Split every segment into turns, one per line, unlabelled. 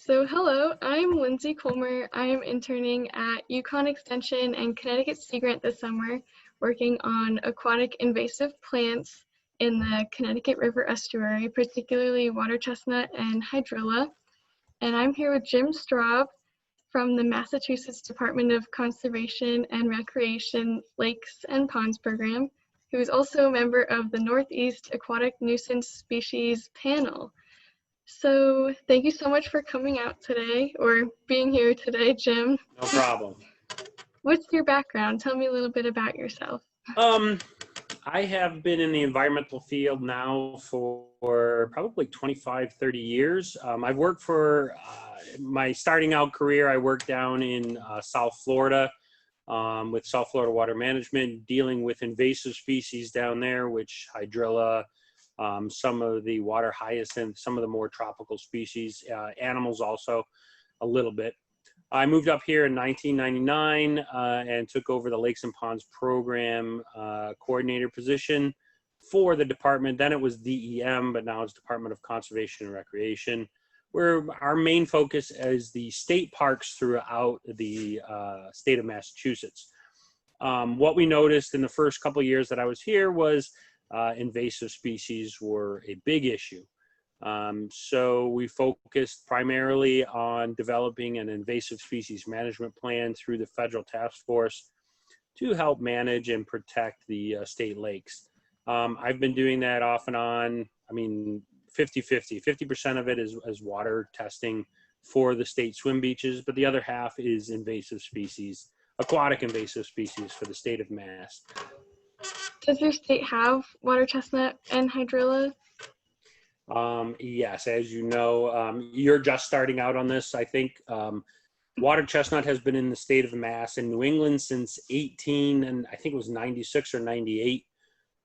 So hello, I'm Lindsey Kollmer. I am interning at UConn Extension and Connecticut Sea Grant this summer, working on aquatic invasive plants in the Connecticut River estuary, particularly water chestnut and hydrilla. And I'm here with Jim Straub from the Massachusetts Department of Conservation and Recreation Lakes and Ponds Program, who is also a member of the Northeast Aquatic Nuisance Species Panel. So thank you so much for coming out today, or being here today, Jim.
No problem.
What's your background? Tell me a little bit about yourself.
I have been in the environmental field now for probably 25, 30 years. I've worked for my starting out career. I worked down in South Florida with South Florida Water Management, dealing with invasive species down there, which hydrilla, some of the water hyacinth, some of the more tropical species, animals also a little bit. I moved up here in 1999 and took over the Lakes and Ponds Program coordinator position for the department. Then it was DEM, but now it's Department of Conservation and Recreation, where our main focus is the state parks throughout the state of Massachusetts. What we noticed in the first couple of years that I was here was invasive species were a big issue. So we focused primarily on developing an invasive species management plan through the federal task force to help manage and protect the state lakes. I've been doing that off and on, 50-50. 50% of it is water testing for the state swim beaches, but the other half is invasive species, aquatic invasive species for the state of Mass.
Does your state have water chestnut and hydrilla?
Yes, as you know, you're just starting out on this, I think. Water chestnut has been in the state of Mass in New England since and I think it was 96 or 98.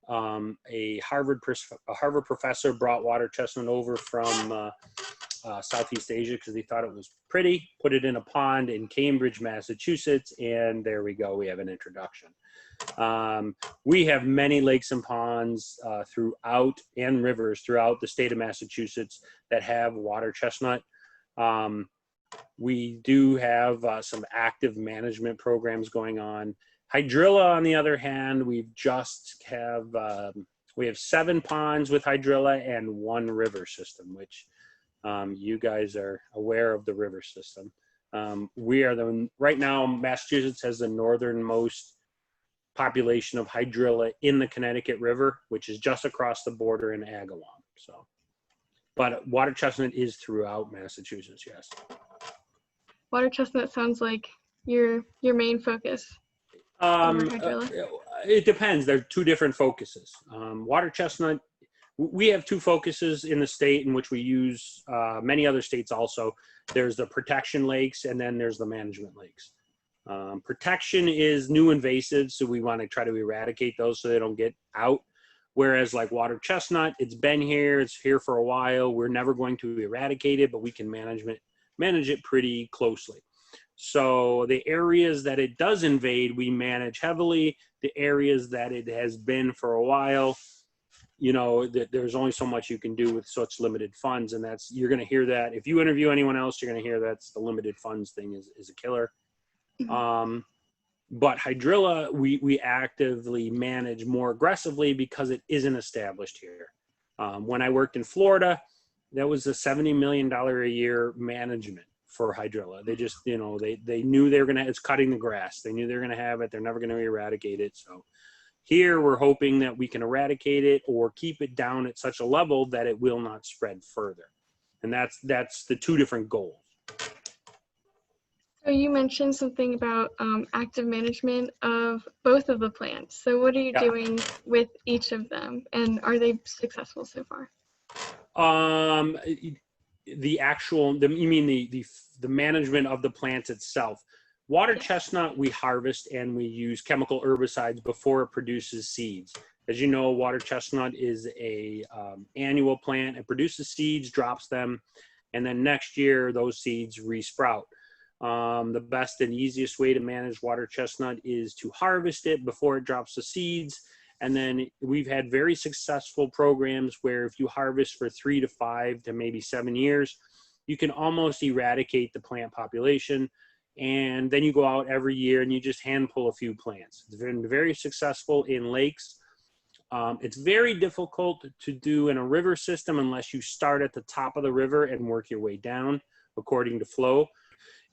A Harvard professor brought water chestnut over from Southeast Asia because he thought it was pretty, put it in a pond in Cambridge, Massachusetts, and there we go, we have an introduction. We have many lakes and ponds throughout, and rivers throughout the state of Massachusetts that have water chestnut. We do have some active management programs going on. Hydrilla, on the other hand, we have 7 ponds with hydrilla and 1 river system, which you guys are aware of the river system. Right now, Massachusetts has the northernmost population of hydrilla in the Connecticut River, which is just across the border in Agawam. So, but water chestnut is throughout Massachusetts, yes.
Water chestnut sounds like your main focus.
It depends. There are 2 different focuses. Water chestnut, we have 2 focuses in the state in which we use many other states also. There's the protection lakes, and then there's the management lakes. Protection is new invasives, so we want to try to eradicate those so they don't get out. Whereas like water chestnut, it's been here, it's here for a while. We're never going to eradicate it, but we can manage it pretty closely. So the areas that it does invade, we manage heavily. The areas that it has been for a while, there's only so much you can do with such limited funds, and you're going to hear that. If you interview anyone else, you're going to hear that's the limited funds thing is a killer. But hydrilla, we actively manage more aggressively because it isn't established here. When I worked in Florida, that was a $70 million a year management for hydrilla. They just, they knew they were it's cutting the grass. They knew they were going to have it. They're never going to eradicate it. So here we're hoping that we can eradicate it or keep it down at such a level that it will not spread further. And that's the 2 different goals.
So you mentioned something about active management of both of the plants. So what are you doing with each of them, and are they successful so far?
You mean the management of the plants itself. Water chestnut, we harvest and we use chemical herbicides before it produces seeds. As you know, water chestnut is a annual plant. It produces seeds, drops them, and then next year those seeds resprout. The best and easiest way to manage water chestnut is to harvest it before it drops the seeds. And then we've had very successful programs where if you harvest for 3 to 5 to maybe 7 years, you can almost eradicate the plant population. And then you go out every year and you just hand pull a few plants. It's been very successful in lakes. It's very difficult to do in a river system unless you start at the top of the river and work your way down according to flow.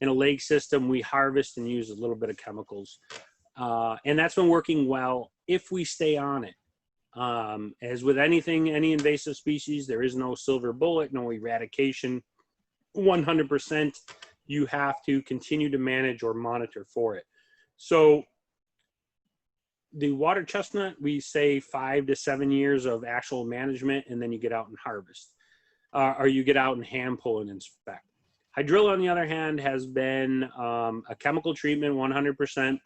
In a lake system, we harvest and use a little bit of chemicals. And that's been working well if we stay on it. As with anything, any invasive species, there is no silver bullet, no eradication. 100%, you have to continue to manage or monitor for it. So the water chestnut, we say 5 to 7 years of actual management, and then you get out and harvest, or you get out and hand pull and inspect. Hydrilla, on the other hand, has been a chemical treatment, 100%.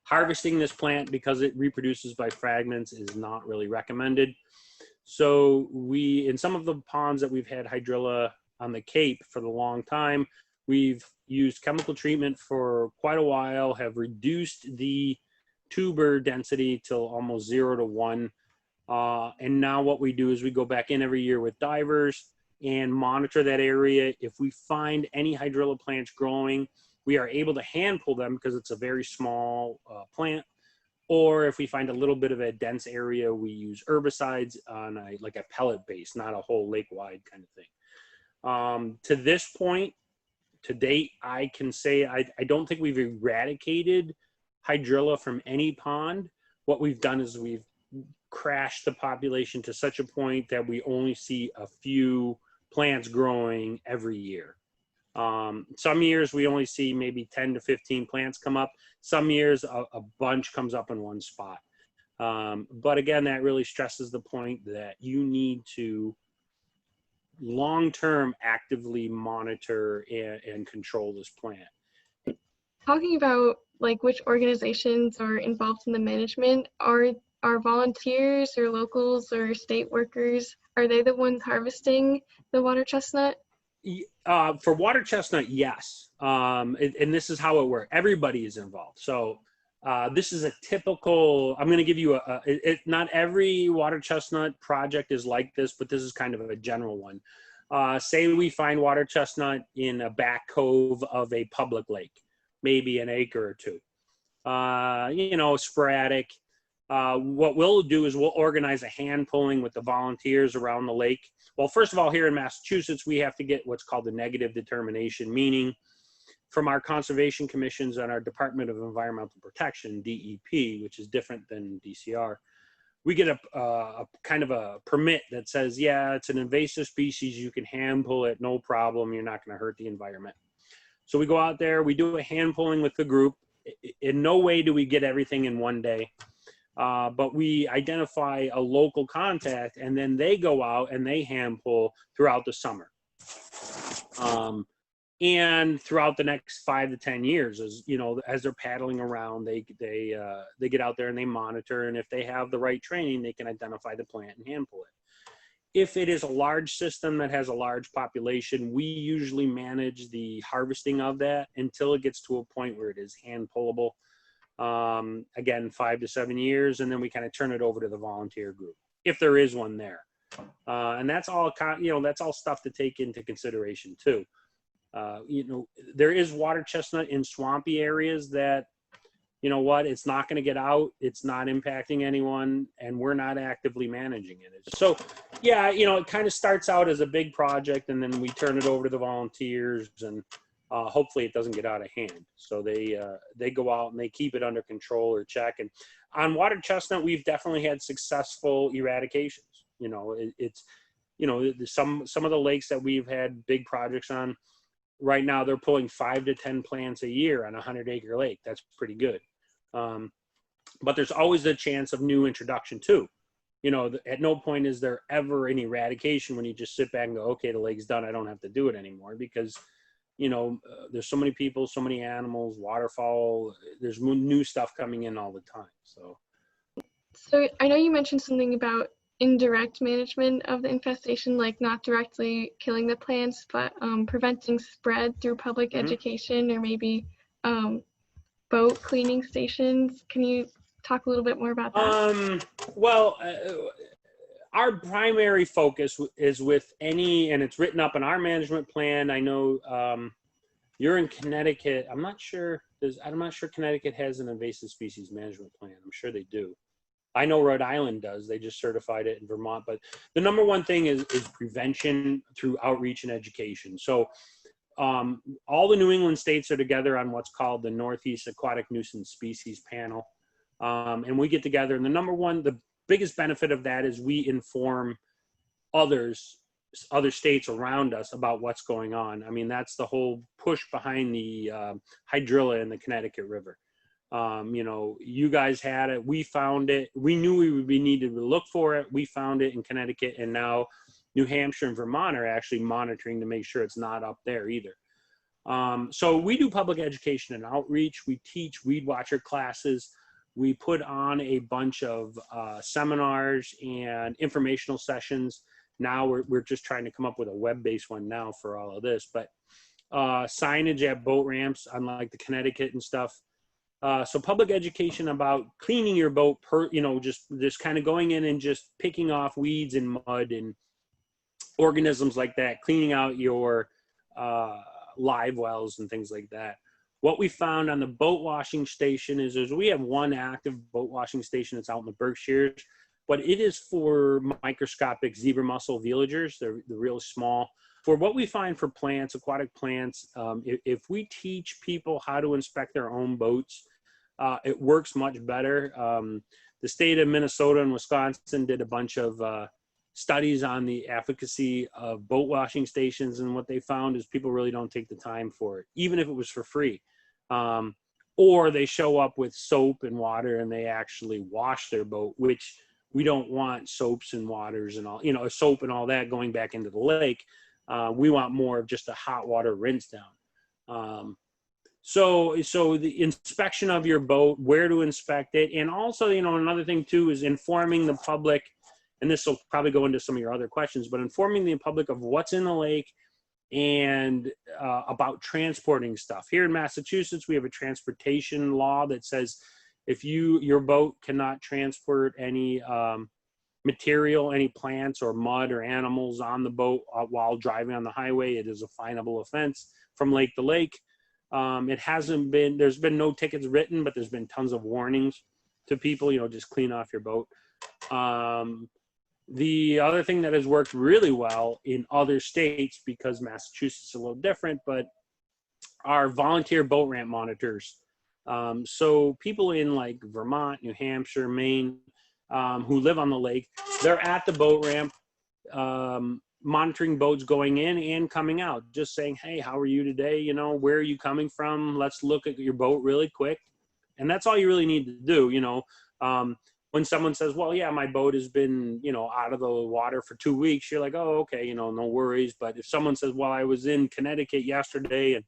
Harvesting this plant, because it reproduces by fragments, is not really recommended. So we, in some of the ponds that we've had hydrilla on the Cape for the long time, we've used chemical treatment for quite a while, have reduced the tuber density till almost 0 to 1. And now what we do is we go back in every year with divers and monitor that area. If we find any hydrilla plants growing, we are able to hand pull them because it's a very small plant. Or if we find a little bit of a dense area, we use herbicides on like a pellet base, not a whole lake-wide kind of thing. To this point, to date, I can say I don't think we've eradicated hydrilla from any pond. What we've done is we've crashed the population to such a point that we only see a few plants growing every year. Some years we only see maybe 10 to 15 plants come up. Some years a bunch comes up in one spot. But again, that really stresses the point that you need to long-term actively monitor and control this plant.
Talking about like which organizations are involved in the management, are volunteers or locals or state workers, are they the ones harvesting the water chestnut?
For water chestnut, yes. And this is how it works. Everybody is involved. So this is a typical, I'm going to give you not every water chestnut project is like this, but this is kind of a general one. Say we find water chestnut in a back cove of a public lake, maybe an acre or two. Sporadic. What we'll do is we'll organize a hand pulling with the volunteers around the lake. Well, first of all, here in Massachusetts, we have to get what's called a negative determination, meaning from our conservation commissions and our Department of Environmental Protection, DEP, which is different than DCR, we get a kind of a permit that says, yeah, it's an invasive species, you can hand pull it, no problem, you're not going to hurt the environment. So we go out there, we do a hand pulling with the group. In no way do we get everything in one day. But we identify a local contact, and then they go out and they hand pull throughout the summer. And throughout the next 5 to 10 years, as they're paddling around, they get out there and they monitor, and if they have the right training, they can identify the plant and hand pull it. If it is a large system that has a large population, we usually manage the harvesting of that until it gets to a point where it is hand pullable. Again, 5 to 7 years, and then we kind of turn it over to the volunteer group, if there is one there. And that's all, that's all stuff to take into consideration too. There is water chestnut in swampy areas that, it's not going to get out, it's not impacting anyone, and we're not actively managing it. So yeah, it kind of starts out as a big project, and then we turn it over to the volunteers, and hopefully it doesn't get out of hand. So they go out and they keep it under control or check. And on water chestnut, we've definitely had successful eradications. Some of the lakes that we've had big projects on, right now they're pulling 5 to 10 plants a year on a 100-acre lake. That's pretty good. But there's always a chance of new introduction too. At no point is there ever an eradication when you just sit back and go, okay, the lake's done, I don't have to do it anymore, because there's so many people, so many animals, waterfowl, there's new stuff coming in all the time. So
I know you mentioned something about indirect management of the infestation, like not directly killing the plants, but preventing spread through public education, or maybe boat cleaning stations. Can you talk a little bit more about that?
our primary focus is with any, and it's written up in our management plan. I know you're in Connecticut. I'm not sure Connecticut has an invasive species management plan. I'm sure they do. I know Rhode Island does. They just certified it in Vermont. But the number one thing is prevention through outreach and education. So all the New England states are together on what's called the Northeast Aquatic Nuisance Species Panel. And we get together. And the biggest benefit of that is we inform other states around us about what's going on. I mean, that's the whole push behind the hydrilla in the Connecticut River. You know, you guys had it, we found it, we knew we would be needed to look for it. We found it in Connecticut, and now New Hampshire and Vermont are actually monitoring to make sure it's not up there either. So we do public education and outreach. We teach weed watcher classes. We put on a bunch of seminars and informational sessions. Now we're just trying to come up with a web-based one now for all of this, but signage at boat ramps, unlike the Connecticut and stuff. So public education about cleaning your boat, just kind of going in and just picking off weeds and mud and organisms like that, cleaning out your live wells and things like that. What we found on the boat washing station is we have one active boat washing station that's out in the Berkshires, but it is for microscopic zebra mussel veligers. They're really small. For what we find for plants, aquatic plants, if we teach people how to inspect their own boats, it works much better. The state of Minnesota and Wisconsin did a bunch of studies on the efficacy of boat washing stations, and what they found is people really don't take the time for it, even if it was for free. Or they show up with soap and water and they actually wash their boat, which we don't want soaps and waters and all, soap and all that going back into the lake. We want more of just a hot water rinse down. So the inspection of your boat, where to inspect it. And also, another thing too is informing the public, and this will probably go into some of your other questions, but informing the public of what's in the lake and about transporting stuff. Here in Massachusetts, we have a transportation law that says if your boat cannot transport any material, any plants or mud or animals on the boat while driving on the highway, it is a finable offense from lake to lake. There's been no tickets written, but there's been tons of warnings to people, just clean off your boat. The other thing that has worked really well in other states, because Massachusetts is a little different, but are volunteer boat ramp monitors. So people in like Vermont, New Hampshire, Maine, who live on the lake, they're at the boat ramp, monitoring boats going in and coming out, just saying, hey, how are you today? Where are you coming from? Let's look at your boat really quick. And that's all you really need to do. When someone says, well, yeah, my boat has been, out of the water for 2 weeks, you're like, oh, okay, no worries. But if someone says, well, I was in Connecticut yesterday and,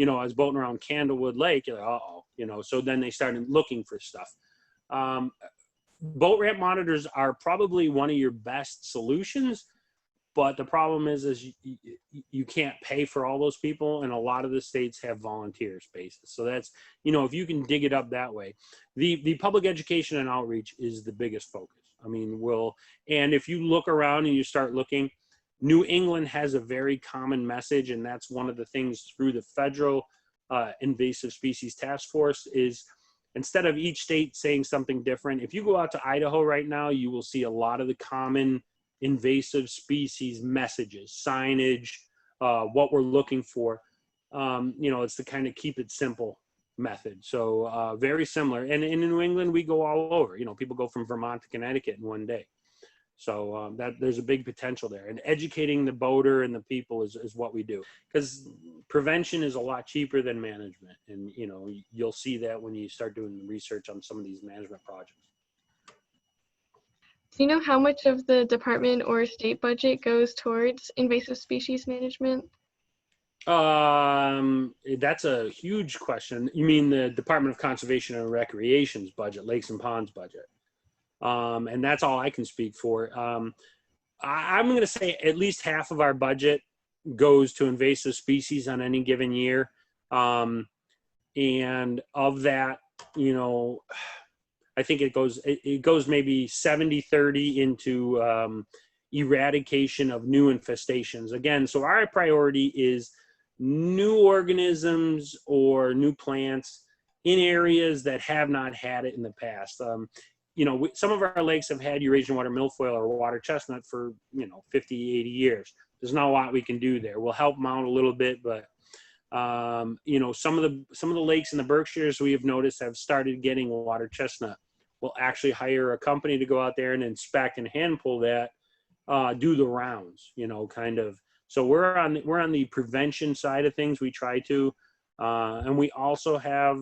I was boating around Candlewood Lake, you're like, uh-oh, so then they started looking for stuff. Boat ramp monitors are probably one of your best solutions, but the problem is you can't pay for all those people, and a lot of the states have volunteer spaces. So that's, if you can dig it up that way. The public education and outreach is the biggest focus. I mean, and if you look around and you start looking, New England has a very common message, and that's one of the things through the federal invasive species task force is, instead of each state saying something different, if you go out to Idaho right now, you will see a lot of the common invasive species messages, signage, what we're looking for. It's the kind of keep it simple method. So very similar. And in New England, we go all over. People go from Vermont to Connecticut in one day. So there's a big potential there. And educating the boater and the people is what we do. Because prevention is a lot cheaper than management. And, you'll see that when you start doing research on some of these management projects.
Do you know how much of the department or state budget goes towards invasive species management?
That's a huge question. You mean the Department of Conservation and Recreation's budget, Lakes and Ponds budget? And that's all I can speak for. I'm going to say at least half of our budget goes to invasive species on any given year. And of that, I think it goes maybe 70-30 into eradication of new infestations. Again, so our priority is new organisms or new plants in areas that have not had it in the past. Some of our lakes have had Eurasian water milfoil or water chestnut for 50, 80 years. There's not a lot we can do there. We'll help them out a little bit, but some of the lakes in the Berkshires we have noticed have started getting water chestnut. We'll actually hire a company to go out there and inspect and hand pull that, do the rounds, kind of. So we're on the prevention side of things. We try to, and we also have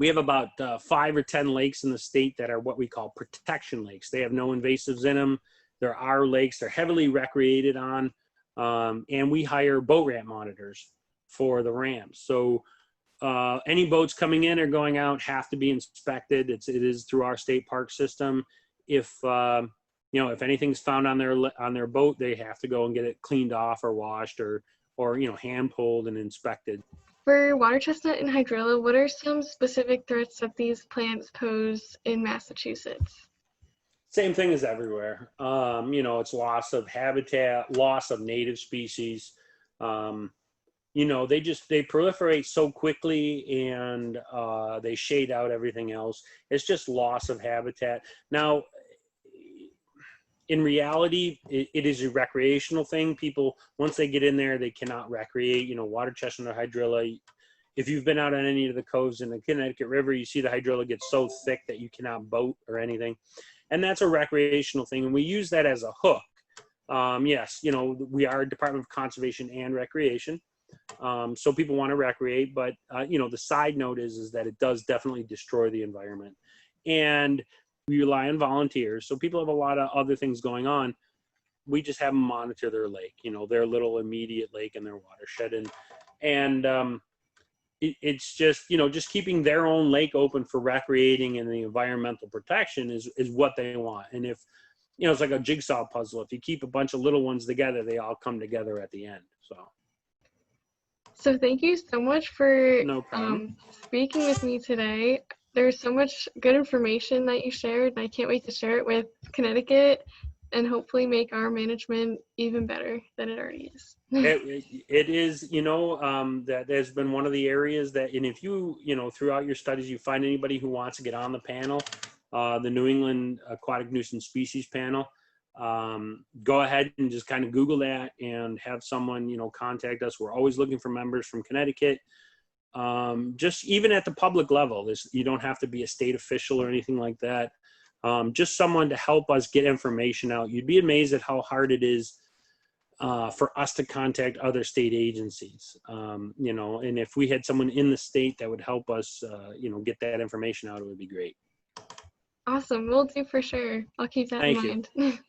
about 5 or 10 lakes in the state that are what we call protection lakes. They have no invasives in them. They're our lakes. They're heavily recreated on, and we hire boat ramp monitors for the ramps. So any boats coming in or going out have to be inspected. It is through our state park system. If anything's found on their boat, they have to go and get it cleaned off or washed or hand pulled and inspected.
For water chestnut and hydrilla, what are some specific threats that these plants pose in Massachusetts?
Same thing as everywhere. It's loss of habitat, loss of native species. They proliferate so quickly, and they shade out everything else. It's just loss of habitat. Now, in reality, it is a recreational thing. People, once they get in there, they cannot recreate. Water chestnut or hydrilla. If you've been out on any of the coves in the Connecticut River, you see the hydrilla get so thick that you cannot boat or anything. And that's a recreational thing. And we use that as a hook. Yes, we are a Department of Conservation and Recreation. So people want to recreate, but, the side note is that it does definitely destroy the environment. And we rely on volunteers. So people have a lot of other things going on. We just have them monitor their lake, their little immediate lake and their watershed. And it's just, just keeping their own lake open for recreating and the environmental protection is what they want. And if, it's like a jigsaw puzzle. If you keep a bunch of little ones together, they all come together at the end.
So thank you so much for
No problem.
Speaking with me today. There's so much good information that you shared, and I can't wait to share it with Connecticut and hopefully make our management even better than it already is.
It is, that has been one of the areas that, and if you, throughout your studies, you find anybody who wants to get on the panel, the New England Aquatic Nuisance Species Panel, go ahead and just kind of Google that and have someone, contact us. We're always looking for members from Connecticut. Just even at the public level, you don't have to be a state official or anything like that. Just someone to help us get information out. You'd be amazed at how hard it is for us to contact other state agencies. And if we had someone in the state that would help us, get that information out, it would be great.
Awesome. We'll do for sure. I'll keep that in mind.